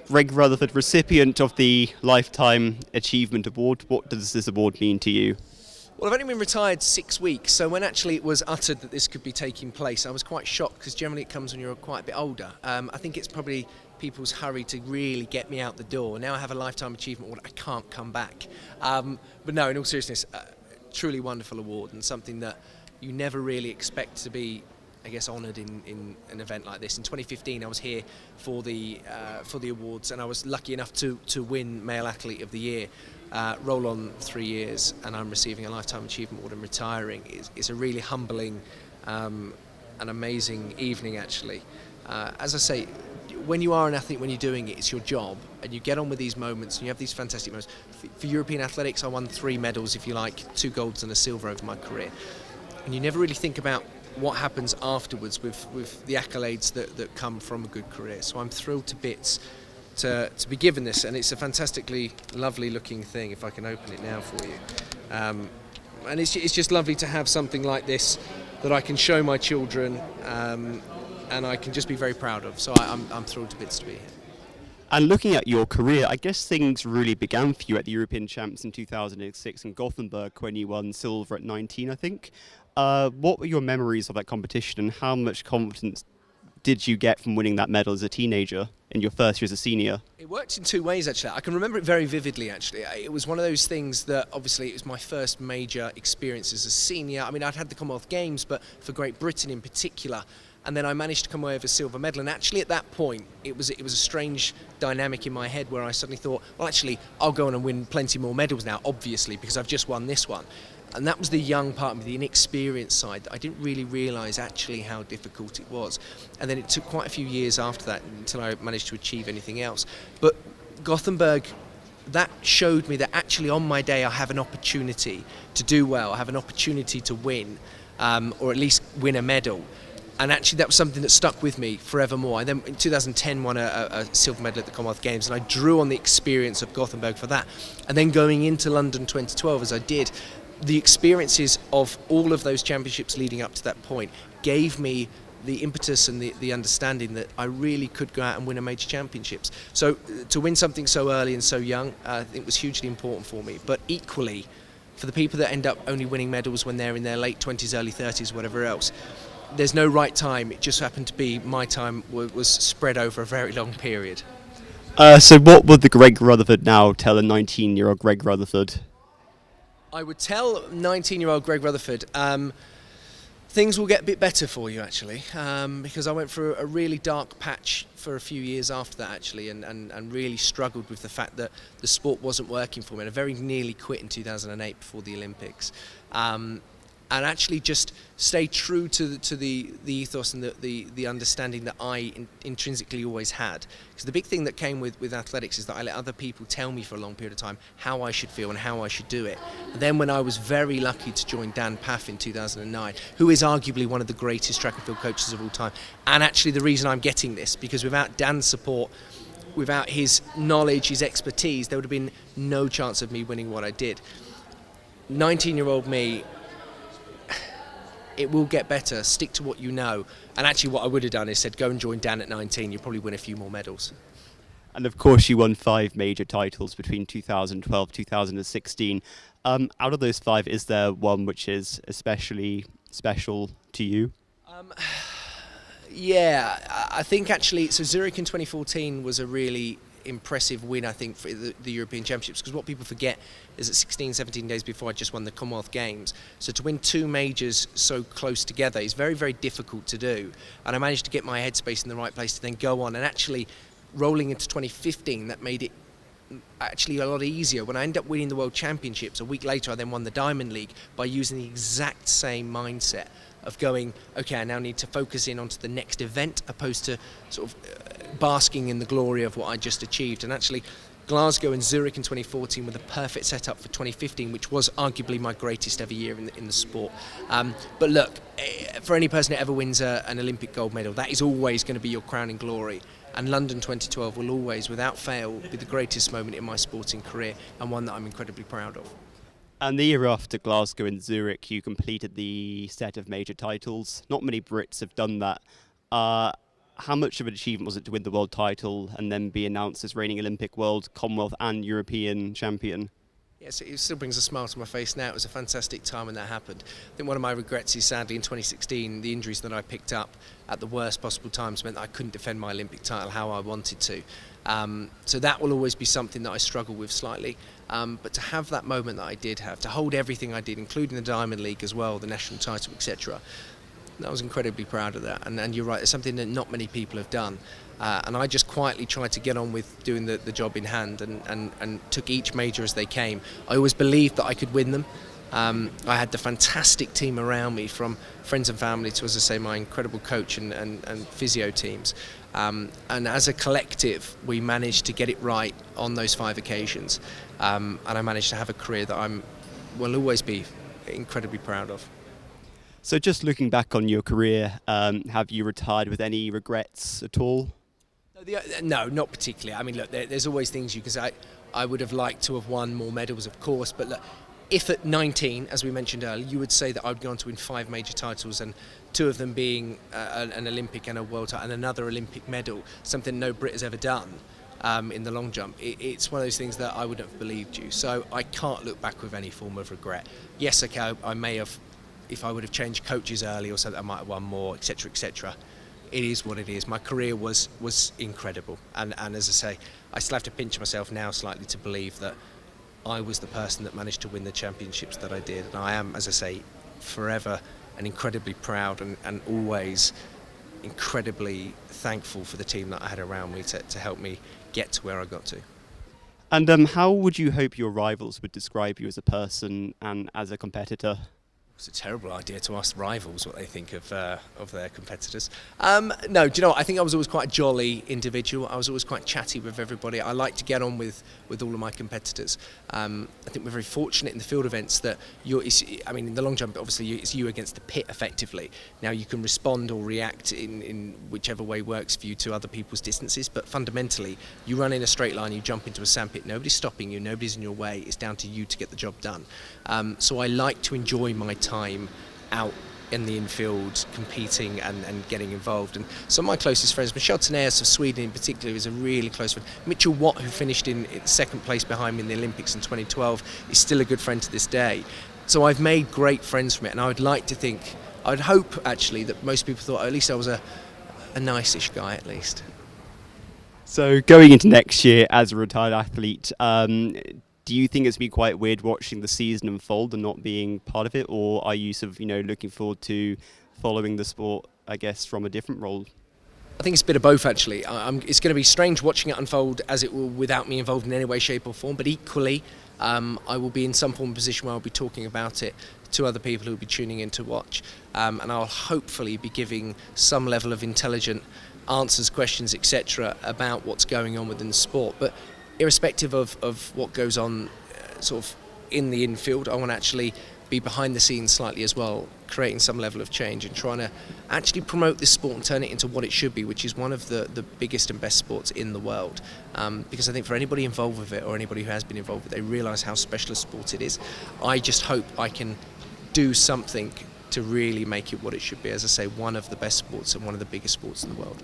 Greg Rutherford, recipient of the Lifetime Achievement Award. What does this award mean to you? Well, I've only been retired 6 weeks, so when actually it was uttered that this could be taking place, I was quite shocked because generally it comes when you're quite a bit older. I think it's probably people's hurry to really get me out the door. Now I have a Lifetime Achievement Award, I can't come back. But no, in all seriousness, truly wonderful award and something that you never really expect to be, I guess, honoured in an event like this. In 2015, I was here for the awards, and I was lucky enough to win Male Athlete of the Year. Roll on 3 years, and I'm receiving a Lifetime Achievement Award and retiring. It's a really humbling, an amazing evening, actually. As I say, when you are an athlete, when you're doing it, it's your job, and you get on with these moments, and you have these fantastic moments. For European athletics, I won 3 medals, if you like, 2 golds and a silver over my career. And you never really think about what happens afterwards with the accolades that come from a good career. So I'm thrilled to bits to be given this, and it's a fantastically lovely looking thing, if I can open it now for you. And it's just lovely to have something like this that I can show my children, and I can just be very proud of. So I'm thrilled to bits to be here. And looking at your career, I guess things really began for you at the European Champs in 2006 in Gothenburg when you won silver at 19, I think. What were your memories of that competition, and how much confidence did you get from winning that medal as a teenager in your first year as a senior? It worked in 2 ways, actually. I can remember it very vividly, actually. It was one of those things that, obviously, it was my first major experience as a senior. I mean, I'd had the Commonwealth Games, but for Great Britain in particular. And then I managed to come away with a silver medal. And actually, at that point, it was a strange dynamic in my head where I suddenly thought, well, actually, I'll go on and win plenty more medals now, obviously, because I've just won this one. And that was the young part of me, the inexperienced side. I didn't really realise actually how difficult it was. And then it took quite a few years after that until I managed to achieve anything else. But Gothenburg, that showed me that actually on my day I have an opportunity to do well, I have an opportunity to win, or at least win a medal. And actually that was something that stuck with me forevermore. And then in 2010 won a silver medal at the Commonwealth Games, and I drew on the experience of Gothenburg for that. And then going into London 2012, as I did, the experiences of all of those championships leading up to that point gave me the impetus and the understanding that I really could go out and win a major championships. So to win something so early and so young, I think was hugely important for me. But equally, for the people that end up only winning medals when they're in their late 20s, early 30s, whatever else, there's no right time. It just happened to be my time was spread over a very long period. So what would the Greg Rutherford now tell a 19-year-old Greg Rutherford? I would tell 19-year-old Greg Rutherford, things will get a bit better for you, actually, because I went through a really dark patch for a few years after that, actually, and really struggled with the fact that the sport wasn't working for me. And I very nearly quit in 2008 before the Olympics. And actually just stay true to the ethos and the understanding that I intrinsically always had. Because the big thing that came with athletics is that I let other people tell me for a long period of time how I should feel and how I should do it. And then when I was very lucky to join Dan Paff in 2009, who is arguably one of the greatest track and field coaches of all time, and actually the reason I'm getting this, because without Dan's support, without his knowledge, his expertise, there would have been no chance of me winning what I did. 19-year-old me, it will get better, stick to what you know. And actually what I would have done is said, go and join Dan at 19, you'll probably win a few more medals. And of course you won 5 major titles between 2012 2016. Out of those 5, is there one which is especially special to you? Yeah, I think actually, so Zurich in 2014 was a really impressive win, I think, for the European Championships, because what people forget is that 16, 17 days before I just won the Commonwealth Games. So to win 2 majors so close together is very, very difficult to do. And I managed to get my headspace in the right place to then go on. And actually, rolling into 2015, that made it actually a lot easier. When I ended up winning the World Championships, a week later I then won the Diamond League by using the exact same mindset of going, okay, I now need to focus in onto the next event, opposed to sort of basking in the glory of what I just achieved. And actually, Glasgow and Zurich in 2014 were the perfect setup for 2015, which was arguably my greatest ever year in the sport. But look, for any person that ever wins an Olympic gold medal, that is always going to be your crowning glory. And London 2012 will always, without fail, be the greatest moment in my sporting career, and one that I'm incredibly proud of. And the year after Glasgow and Zurich, you completed the set of major titles. Not many Brits have done that. how much of an achievement was it to win the world title and then be announced as reigning Olympic, World, Commonwealth and European champion? Yes, it still brings a smile to my face now. It was a fantastic time when that happened. I think one of my regrets is, sadly, in 2016, the injuries that I picked up at the worst possible times meant that I couldn't defend my Olympic title how I wanted to. So that will always be something that I struggle with slightly. But to have that moment that I did have, to hold everything I did, including the Diamond League as well, the national title, etc., I was incredibly proud of that. And you're right, it's something that not many people have done. And I just quietly tried to get on with doing the job in hand and took each major as they came. I always believed that I could win them. I had the fantastic team around me, from friends and family to, as I say, my incredible coach and physio teams. And as a collective, we managed to get it right on those 5 occasions. And I managed to have a career that I will always be incredibly proud of. So just looking back on your career, have you retired with any regrets at all? No, not particularly. I mean, look, there's always things you can say. I would have liked to have won more medals, of course, but look, if at 19, as we mentioned earlier, you would say that I'd gone to win 5 major titles, and 2 of them being an Olympic and a world title and another Olympic medal, something no Brit has ever done in the long jump, it's one of those things that I wouldn't have believed you. So I can't look back with any form of regret. Yes, okay, I may have, if I would have changed coaches early or something, I might have won more, etc., etc. It is what it is. My career was incredible, and as I say, I still have to pinch myself now slightly to believe that I was the person that managed to win the championships that I did. And I am, as I say, forever and incredibly proud and always incredibly thankful for the team that I had around me to help me get to where I got to. And how would you hope your rivals would describe you as a person and as a competitor? It's a terrible idea to ask rivals what they think of their competitors. No, do you know what? I think I was always quite a jolly individual. I was always quite chatty with everybody. I like to get on with all of my competitors. I think we're very fortunate in the field events that in the long jump, obviously, it's you against the pit effectively. Now, you can respond or react in whichever way works for you to other people's distances, but fundamentally, you run in a straight line, you jump into a sandpit, nobody's stopping you, nobody's in your way. It's down to you to get the job done. So I like to enjoy my time out in the infield, competing and getting involved. And some of my closest friends, Michel Tenaeus of Sweden in particular, is a really close friend. Mitchell Watt, who finished in 2nd place behind me in the Olympics in 2012, is still a good friend to this day. So I've made great friends from it, and I would like to think, I'd hope actually that most people thought at least I was a nice-ish guy at least. So going into next year as a retired athlete, do you think it's been quite weird watching the season unfold and not being part of it, or are you sort of, looking forward to following the sport, I guess, from a different role? I think it's a bit of both, actually. It's going to be strange watching it unfold as it will without me involved in any way, shape or form, but equally I will be in some form of position where I'll be talking about it to other people who will be tuning in to watch, and I'll hopefully be giving some level of intelligent answers, questions, etc. about what's going on within the sport. But irrespective of what goes on sort of in the infield, I want to actually be behind the scenes slightly as well, creating some level of change and trying to actually promote this sport and turn it into what it should be, which is one of the biggest and best sports in the world. Because I think for anybody involved with it, or anybody who has been involved with it, they realise how special a sport it is. I just hope I can do something to really make it what it should be. As I say, one of the best sports and one of the biggest sports in the world.